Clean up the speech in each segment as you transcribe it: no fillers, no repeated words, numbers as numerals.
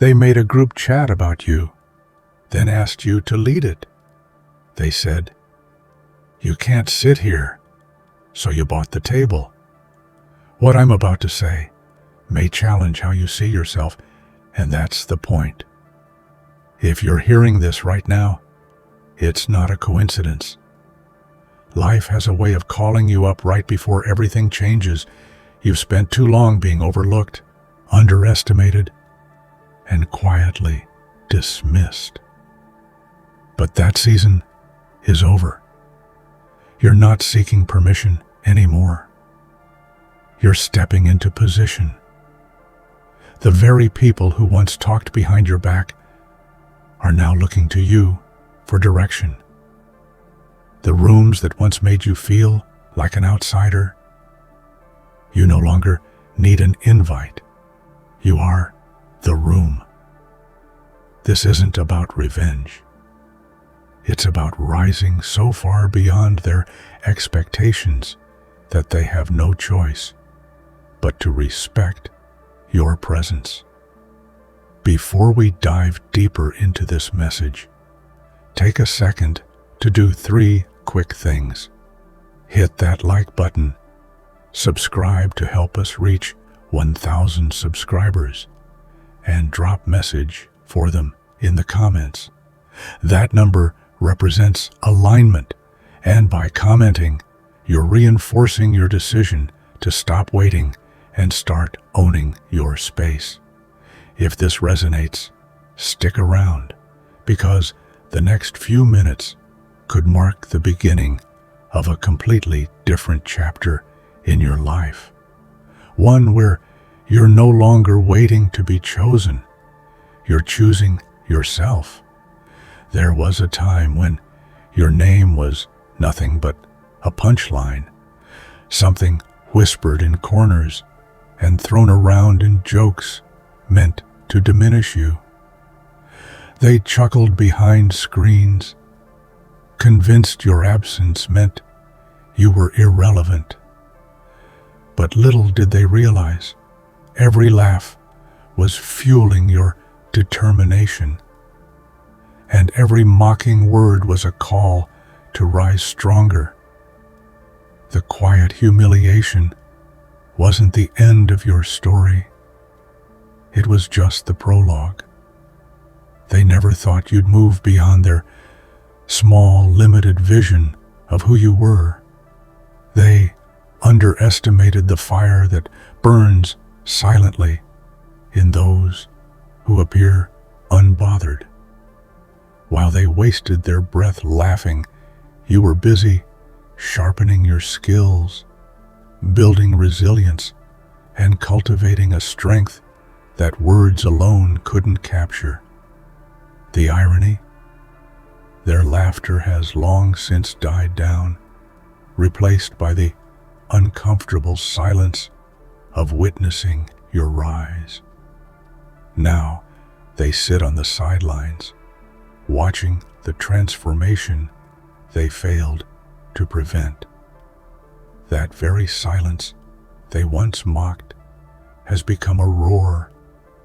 They made a group chat about you, then asked you to lead it. They said, "You can't sit here," so you bought the table. What I'm about to say may challenge how you see yourself, and that's the point. If you're hearing this right now, it's not a coincidence. Life has a way of calling you up right before everything changes. You've spent too long being overlooked, underestimated, and quietly dismissed. But that season is over. You're not seeking permission anymore. You're stepping into position. The very people who once talked behind your back are now looking to you for direction. The rooms that once made you feel like an outsider, you no longer need an invite. You are the room. This isn't about revenge. It's about rising so far beyond their expectations that they have no choice but to respect your presence. Before we dive deeper into this message, take a second to do 3 quick things. Hit that like button, subscribe to help us reach 1,000 subscribers, and drop message for them in the comments. That number represents alignment, and by commenting, you're reinforcing your decision to stop waiting and start owning your space. If this resonates, stick around, because the next few minutes could mark the beginning of a completely different chapter in your life. One where you're no longer waiting to be chosen. You're choosing yourself. There was a time when your name was nothing but a punchline, something whispered in corners and thrown around in jokes meant to diminish you. They chuckled behind screens, convinced your absence meant you were irrelevant. But little did they realize, every laugh was fueling your determination, and every mocking word was a call to rise stronger. The quiet humiliation wasn't the end of your story. It was just the prologue. They never thought you'd move beyond their small, limited vision of who you were. They underestimated the fire that burns silently in those who appear unbothered. While they wasted their breath laughing, you were busy sharpening your skills, building resilience, and cultivating a strength that words alone couldn't capture. The irony? Their laughter has long since died down, replaced by the uncomfortable silence of witnessing your rise. Now, they sit on the sidelines, watching the transformation they failed to prevent. That very silence they once mocked has become a roar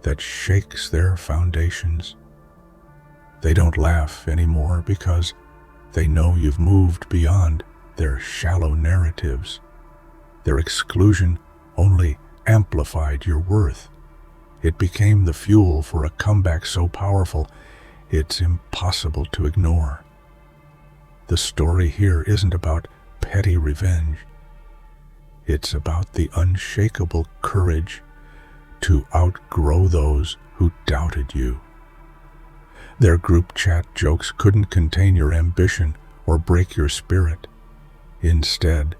that shakes their foundations. They don't laugh anymore because they know you've moved beyond their shallow narratives. Their exclusion only amplified your worth. It became the fuel for a comeback so powerful it's impossible to ignore. The story here isn't about petty revenge. It's about the unshakable courage to outgrow those who doubted you. Their group chat jokes couldn't contain your ambition or break your spirit. Instead,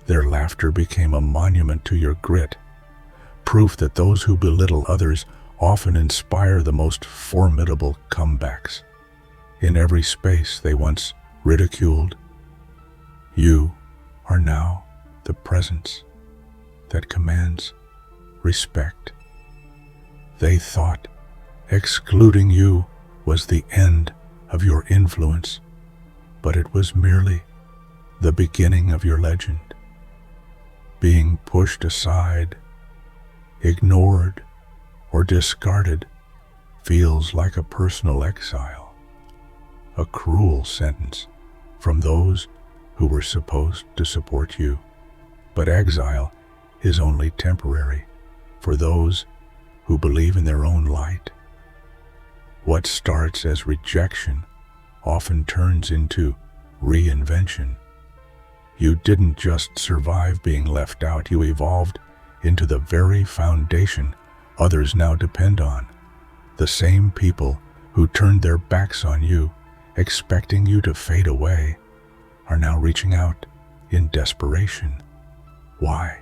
their laughter became a monument to your grit, proof that those who belittle others often inspire the most formidable comebacks. In every space they once ridiculed, you are now the presence that commands respect. They thought excluding you was the end of your influence, but it was merely the beginning of your legend. Being pushed aside, ignored, or discarded feels like a personal exile, a cruel sentence from those who were supposed to support you. But exile is only temporary for those who believe in their own light. What starts as rejection often turns into reinvention. You didn't just survive being left out, you evolved into the very foundation others now depend on. The same people who turned their backs on you, expecting you to fade away, are now reaching out in desperation. Why?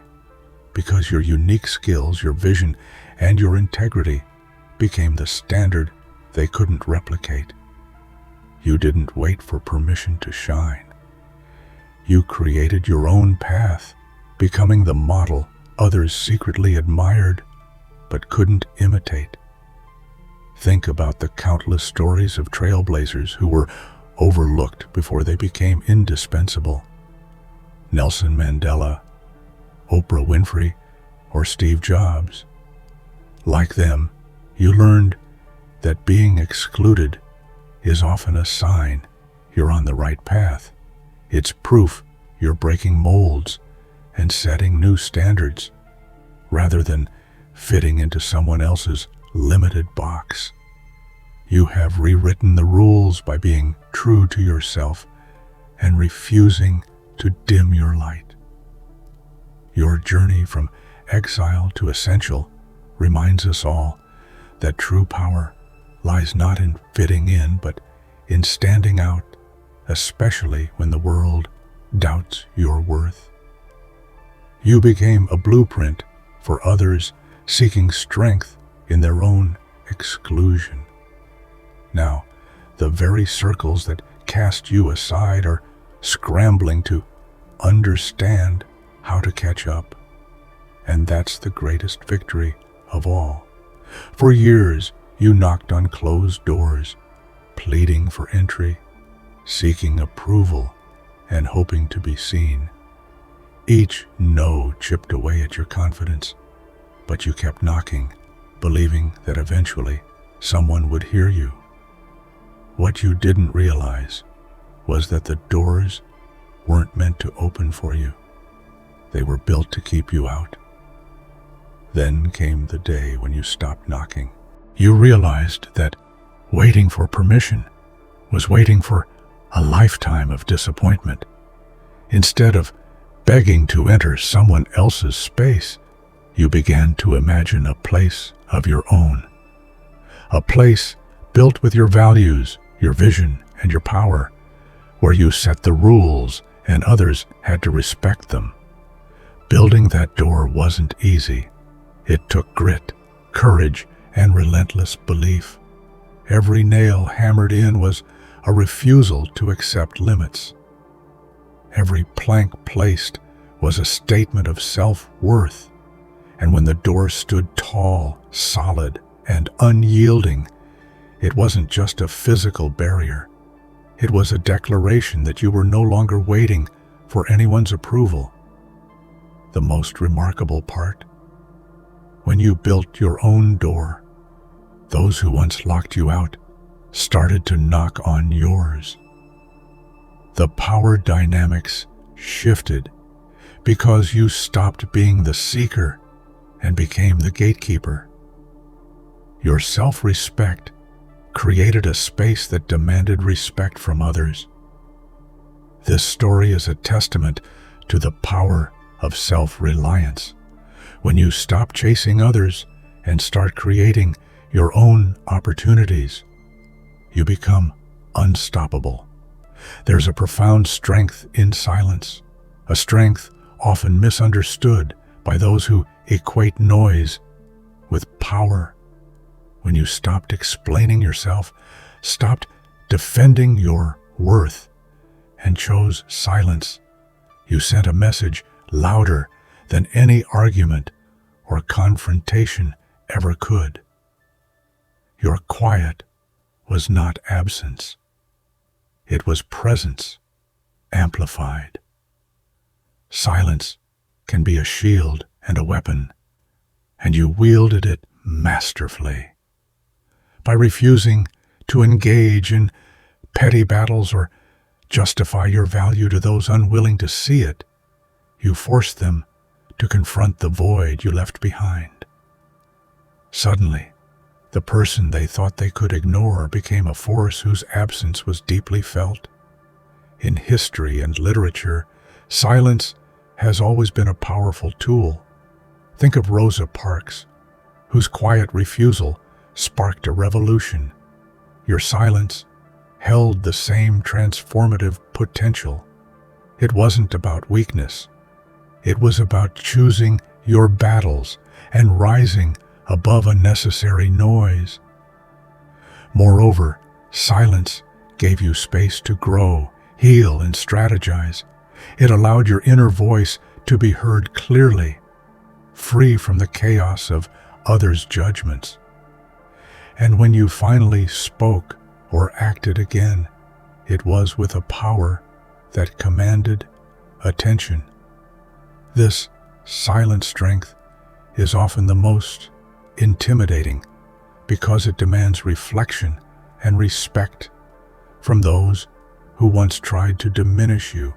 Because your unique skills, your vision, and your integrity became the standard they couldn't replicate. You didn't wait for permission to shine. You created your own path, becoming the model others secretly admired but couldn't imitate. Think about the countless stories of trailblazers who were overlooked before they became indispensable. Nelson Mandela, Oprah Winfrey, or Steve Jobs. Like them, you learned that being excluded is often a sign you're on the right path. It's proof you're breaking molds and setting new standards, rather than fitting into someone else's limited box. You have rewritten the rules by being true to yourself and refusing to dim your light. Your journey from exile to essential reminds us all that true power lies not in fitting in, but in standing out, especially when the world doubts your worth. You became a blueprint for others seeking strength in their own exclusion. Now, the very circles that cast you aside are scrambling to understand how to catch up. And that's the greatest victory of all. For years, you knocked on closed doors, pleading for entry, seeking approval, and hoping to be seen. Each no chipped away at your confidence, but you kept knocking, believing that eventually someone would hear you. What you didn't realize was that the doors weren't meant to open for you. They were built to keep you out. Then came the day when you stopped knocking. You realized that waiting for permission was waiting for a lifetime of disappointment. Instead of begging to enter someone else's space, you began to imagine a place of your own. A place built with your values, your vision, and your power, where you set the rules and others had to respect them. Building that door wasn't easy. It took grit, courage, and relentless belief. Every nail hammered in was a refusal to accept limits. Every plank placed was a statement of self-worth. And when the door stood tall, solid, and unyielding, it wasn't just a physical barrier. It was a declaration that you were no longer waiting for anyone's approval. The most remarkable part: when you built your own door, those who once locked you out started to knock on yours. The power dynamics shifted because you stopped being the seeker and became the gatekeeper. Your self-respect created a space that demanded respect from others. This story is a testament to the power of self-reliance. When you stop chasing others and start creating your own opportunities, you become unstoppable. There's a profound strength in silence, a strength often misunderstood by those who equate noise with power. When you stopped explaining yourself, stopped defending your worth, and chose silence, you sent a message louder than any argument or confrontation ever could. Your quiet was not absence. It was presence amplified. Silence can be a shield and a weapon, and you wielded it masterfully. By refusing to engage in petty battles or justify your value to those unwilling to see it, you force them to confront the void you left behind. Suddenly, the person they thought they could ignore became a force whose absence was deeply felt. In history and literature, silence has always been a powerful tool. Think of Rosa Parks, whose quiet refusal sparked a revolution. Your silence held the same transformative potential. It wasn't about weakness. It was about choosing your battles and rising above unnecessary noise. Moreover, silence gave you space to grow, heal, and strategize. It allowed your inner voice to be heard clearly, free from the chaos of others' judgments. And when you finally spoke or acted again, it was with a power that commanded attention. This silent strength is often the most intimidating because it demands reflection and respect from those who once tried to diminish you.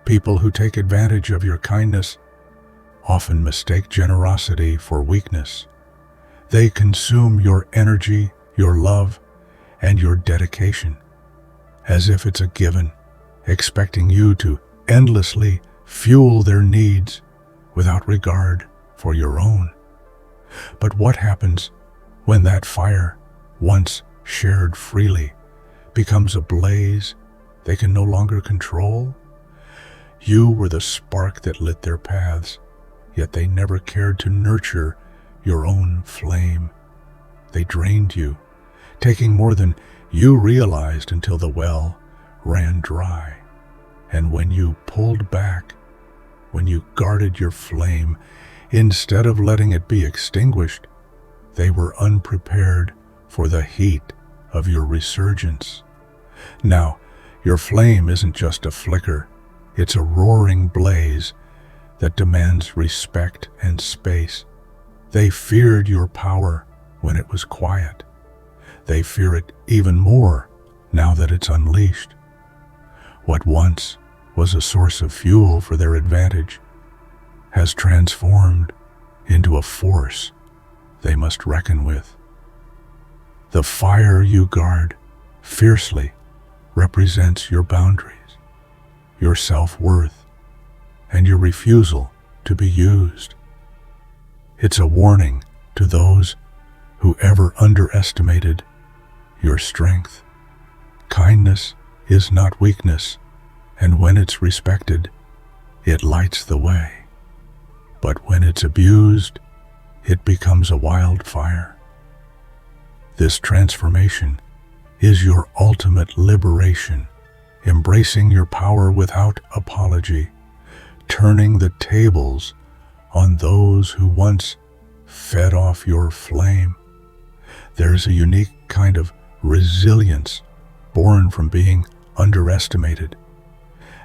People who take advantage of your kindness often mistake generosity for weakness. They consume your energy, your love, and your dedication as if it's a given, expecting you to endlessly fuel their needs without regard for your own. But what happens when that fire, once shared freely, becomes a blaze they can no longer control? You were the spark that lit their paths, yet they never cared to nurture your own flame. They drained you, taking more than you realized until the well ran dry. And when you pulled back, when you guarded your flame, instead of letting it be extinguished, they were unprepared for the heat of your resurgence. Now, your flame isn't just a flicker, it's a roaring blaze that demands respect and space. They feared your power when it was quiet. They fear it even more now that it's unleashed. What once was a source of fuel for their advantage has transformed into a force they must reckon with. The fire you guard fiercely represents your boundaries, your self-worth, and your refusal to be used. It's a warning to those who ever underestimated your strength. Kindness is not weakness, and when it's respected, it lights the way. But when it's abused, it becomes a wildfire. This transformation is your ultimate liberation, embracing your power without apology, turning the tables on those who once fed off your flame. There's a unique kind of resilience born from being underestimated.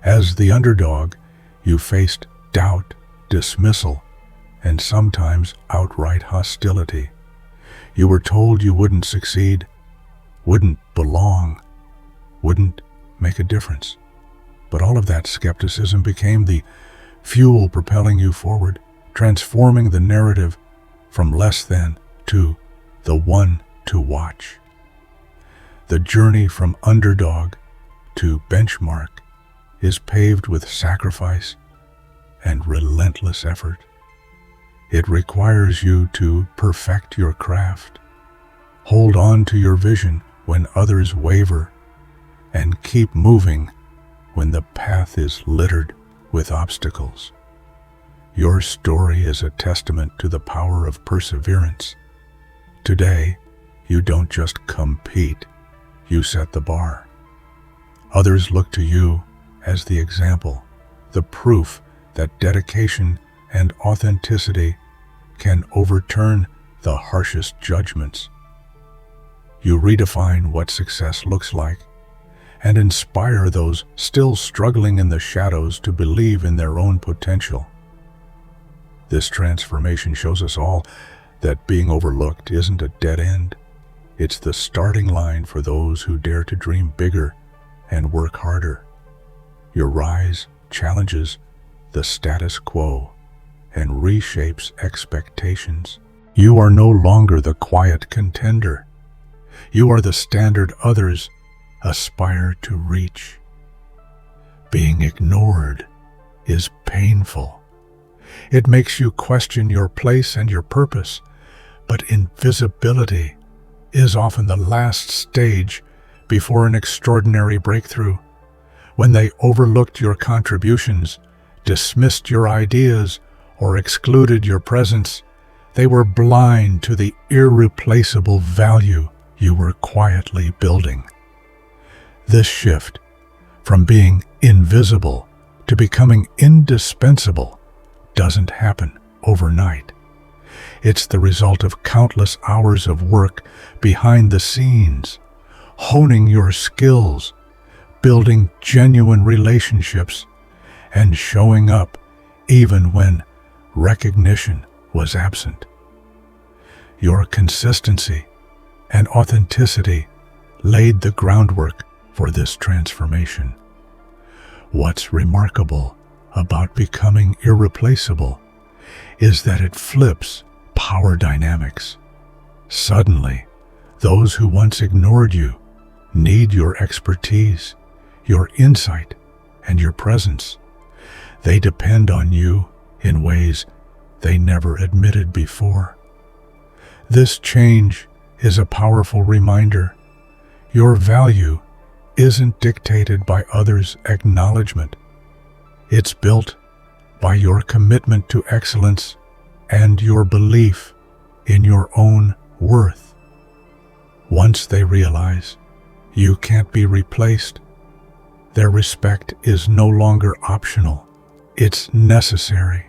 As the underdog, you faced doubt, dismissal, and sometimes outright hostility. You were told you wouldn't succeed, wouldn't belong, wouldn't make a difference. But all of that skepticism became the fuel propelling you forward, transforming the narrative from less than to the one to watch. The journey from underdog to benchmark is paved with sacrifice and relentless effort. It requires you to perfect your craft, hold on to your vision when others waver, and keep moving when the path is littered with obstacles. Your story is a testament to the power of perseverance. Today, you don't just compete, you set the bar. Others look to you as the example, the proof that dedication and authenticity can overturn the harshest judgments. You redefine what success looks like and inspire those still struggling in the shadows to believe in their own potential. This transformation shows us all that being overlooked isn't a dead end. It's the starting line for those who dare to dream bigger and work harder. Your rise challenges the status quo and reshapes expectations. You are no longer the quiet contender. You are the standard others aspire to reach. Being ignored is painful. It makes you question your place and your purpose, but invisibility is often the last stage before an extraordinary breakthrough. When they overlooked your contributions, dismissed your ideas, or excluded your presence, they were blind to the irreplaceable value you were quietly building. This shift from being invisible to becoming indispensable doesn't happen overnight. It's the result of countless hours of work behind the scenes, honing your skills, building genuine relationships, and showing up even when recognition was absent. Your consistency and authenticity laid the groundwork for this transformation. What's remarkable about becoming irreplaceable is that it flips power dynamics. Suddenly, those who once ignored you need your expertise, your insight, and your presence. They depend on you in ways they never admitted before. This change is a powerful reminder. Your value isn't dictated by others' acknowledgement. It's built by your commitment to excellence and your belief in your own worth. Once they realize you can't be replaced, their respect is no longer optional. It's necessary.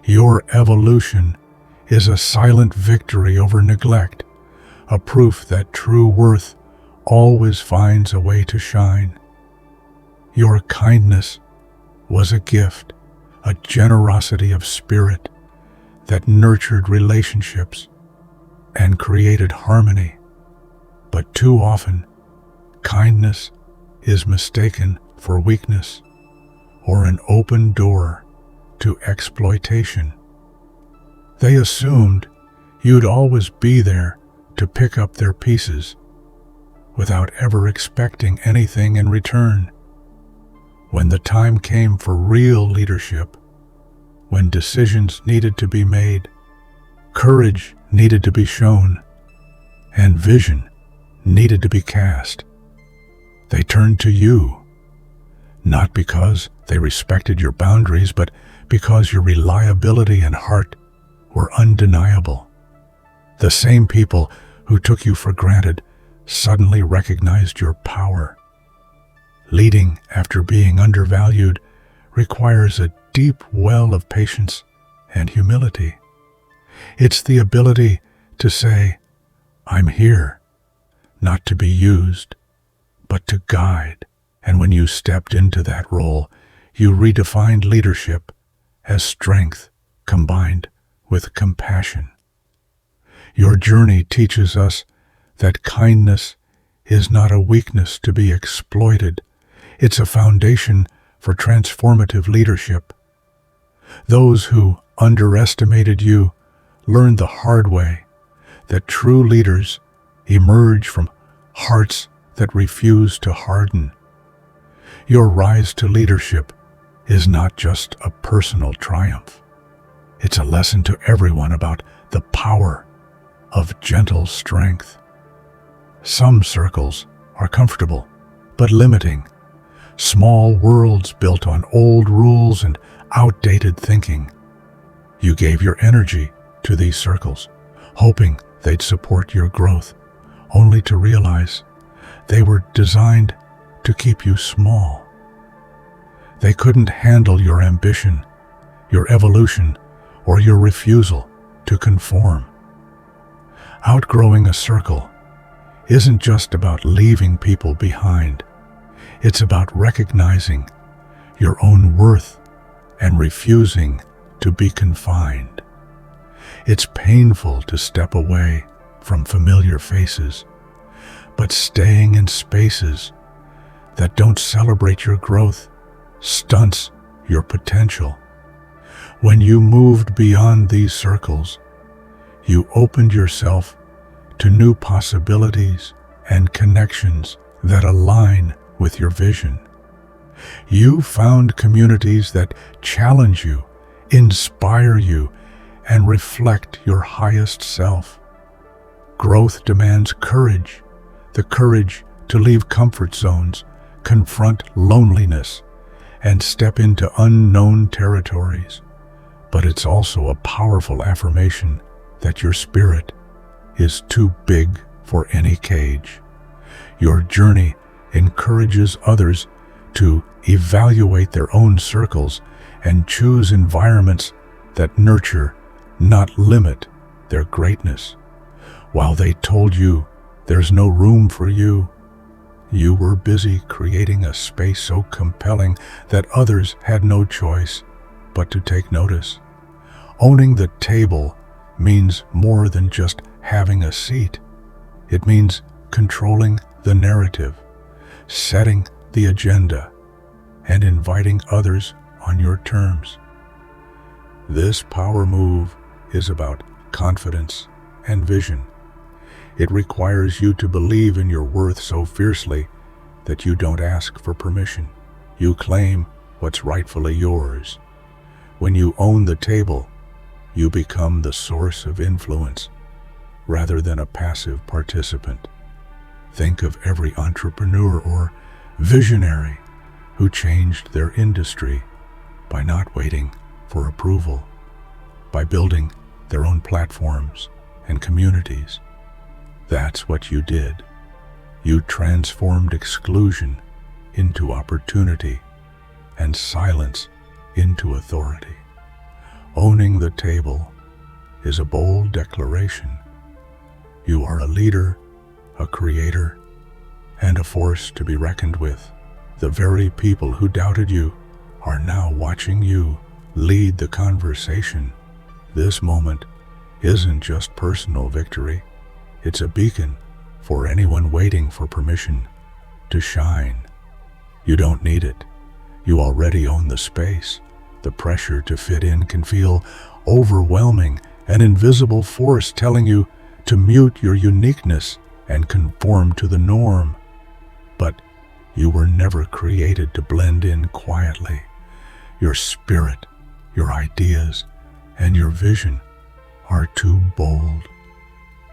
Your evolution is a silent victory over neglect, a proof that true worth always finds a way to shine. Your kindness was a gift, a generosity of spirit that nurtured relationships and created harmony. But too often, kindness is mistaken for weakness or an open door to exploitation. They assumed you'd always be there to pick up their pieces without ever expecting anything in return. When the time came for real leadership, when decisions needed to be made, courage needed to be shown, and vision needed to be cast, they turned to you, not because they respected your boundaries, but because your reliability and heart were undeniable. The same people who took you for granted suddenly recognized your power. Leading after being undervalued requires a deep well of patience and humility. It's the ability to say, "I'm here, not to be used, but to guide." And when you stepped into that role, you redefined leadership as strength combined with compassion. Your journey teaches us that kindness is not a weakness to be exploited. It's a foundation for transformative leadership. Those who underestimated you learned the hard way that true leaders emerge from hearts that refuse to harden. Your rise to leadership is not just a personal triumph. It's a lesson to everyone about the power of gentle strength. Some circles are comfortable, but limiting. Small worlds built on old rules and outdated thinking. You gave your energy to these circles, hoping they'd support your growth, only to realize they were designed to keep you small. They couldn't handle your ambition, your evolution, or your refusal to conform. Outgrowing a circle isn't just about leaving people behind. It's about recognizing your own worth and refusing to be confined. It's painful to step away, from familiar faces, but staying in spaces that don't celebrate your growth stunts your potential. When you moved beyond these circles, you opened yourself to new possibilities and connections that align with your vision. You found communities that challenge you, inspire you, and reflect your highest self. Growth demands courage, the courage to leave comfort zones, confront loneliness, and step into unknown territories. But it's also a powerful affirmation that your spirit is too big for any cage. Your journey encourages others to evaluate their own circles and choose environments that nurture, not limit, their greatness. While they told you there's no room for you, you were busy creating a space so compelling that others had no choice but to take notice. Owning the table means more than just having a seat. It means controlling the narrative, setting the agenda, and inviting others on your terms. This power move is about confidence and vision. It requires you to believe in your worth so fiercely that you don't ask for permission. You claim what's rightfully yours. When you own the table, you become the source of influence rather than a passive participant. Think of every entrepreneur or visionary who changed their industry by not waiting for approval, by building their own platforms and communities. That's what you did. You transformed exclusion into opportunity and silence into authority. Owning the table is a bold declaration. You are a leader, a creator, and a force to be reckoned with. The very people who doubted you are now watching you lead the conversation. This moment isn't just personal victory. It's a beacon for anyone waiting for permission to shine. You don't need it. You already own the space. The pressure to fit in can feel overwhelming, an invisible force telling you to mute your uniqueness and conform to the norm. But you were never created to blend in quietly. Your spirit, your ideas, and your vision are too bold,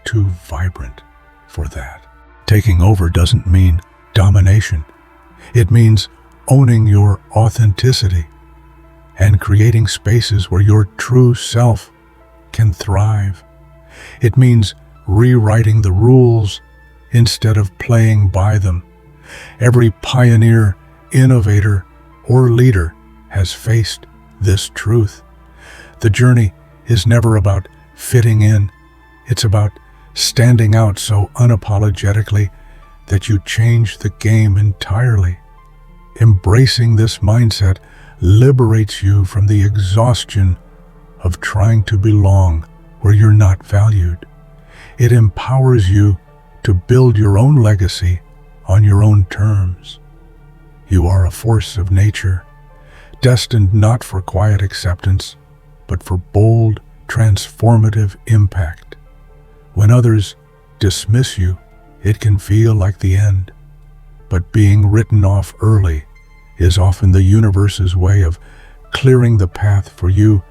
too vibrant for that. Taking over doesn't mean domination. It means owning your authenticity and creating spaces where your true self can thrive. It means rewriting the rules instead of playing by them. Every pioneer, innovator, or leader has faced this truth. The journey is never about fitting in. It's about standing out so unapologetically that you change the game entirely. Embracing this mindset liberates you from the exhaustion of trying to belong where you're not valued. It empowers you to build your own legacy on your own terms. You are a force of nature, destined not for quiet acceptance, but for bold, transformative impact. When others dismiss you, it can feel like the end, but being written off early is often the universe's way of clearing the path for you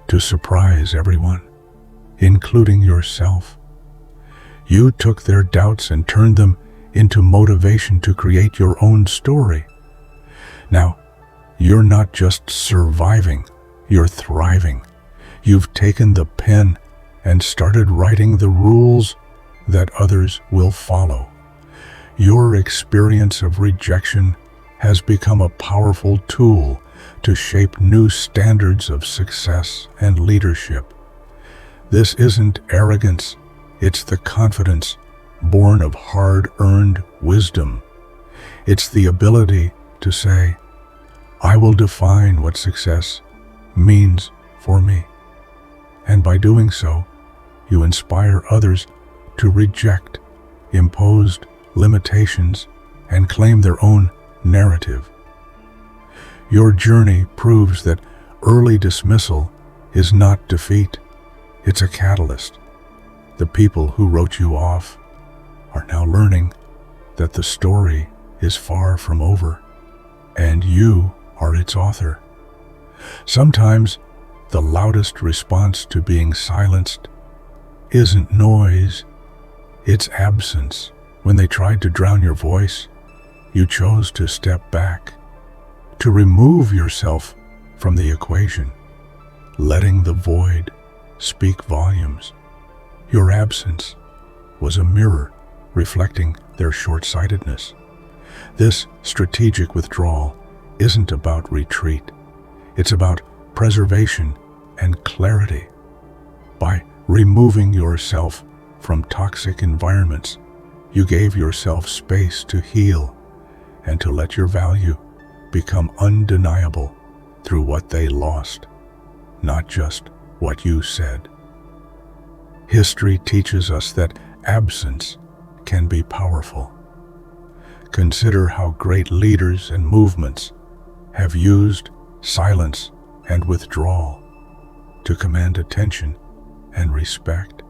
to surprise everyone, including yourself. You took their doubts and turned them into motivation to create your own story. Now, you're not just surviving, you're thriving. You've taken the pen and started writing the rules that others will follow. Your experience of rejection has become a powerful tool to shape new standards of success and leadership. This isn't arrogance, it's the confidence born of hard-earned wisdom. It's the ability to say, I will define what success means for me. And by doing so, you inspire others to reject imposed limitations and claim their own narrative. Your journey proves that early dismissal is not defeat, it's a catalyst. The people who wrote you off are now learning that the story is far from over, and you are its author. Sometimes the loudest response to being silenced isn't noise, it's absence. When they tried to drown your voice, you chose to step back, to remove yourself from the equation, letting the void speak volumes. Your absence was a mirror reflecting their short-sightedness. This strategic withdrawal isn't about retreat. It's about preservation and clarity. By removing yourself from toxic environments, you gave yourself space to heal and to let your value become undeniable through what they lost, not just what you said. History teaches us that absence can be powerful. Consider how great leaders and movements have used silence and withdrawal to command attention and respect.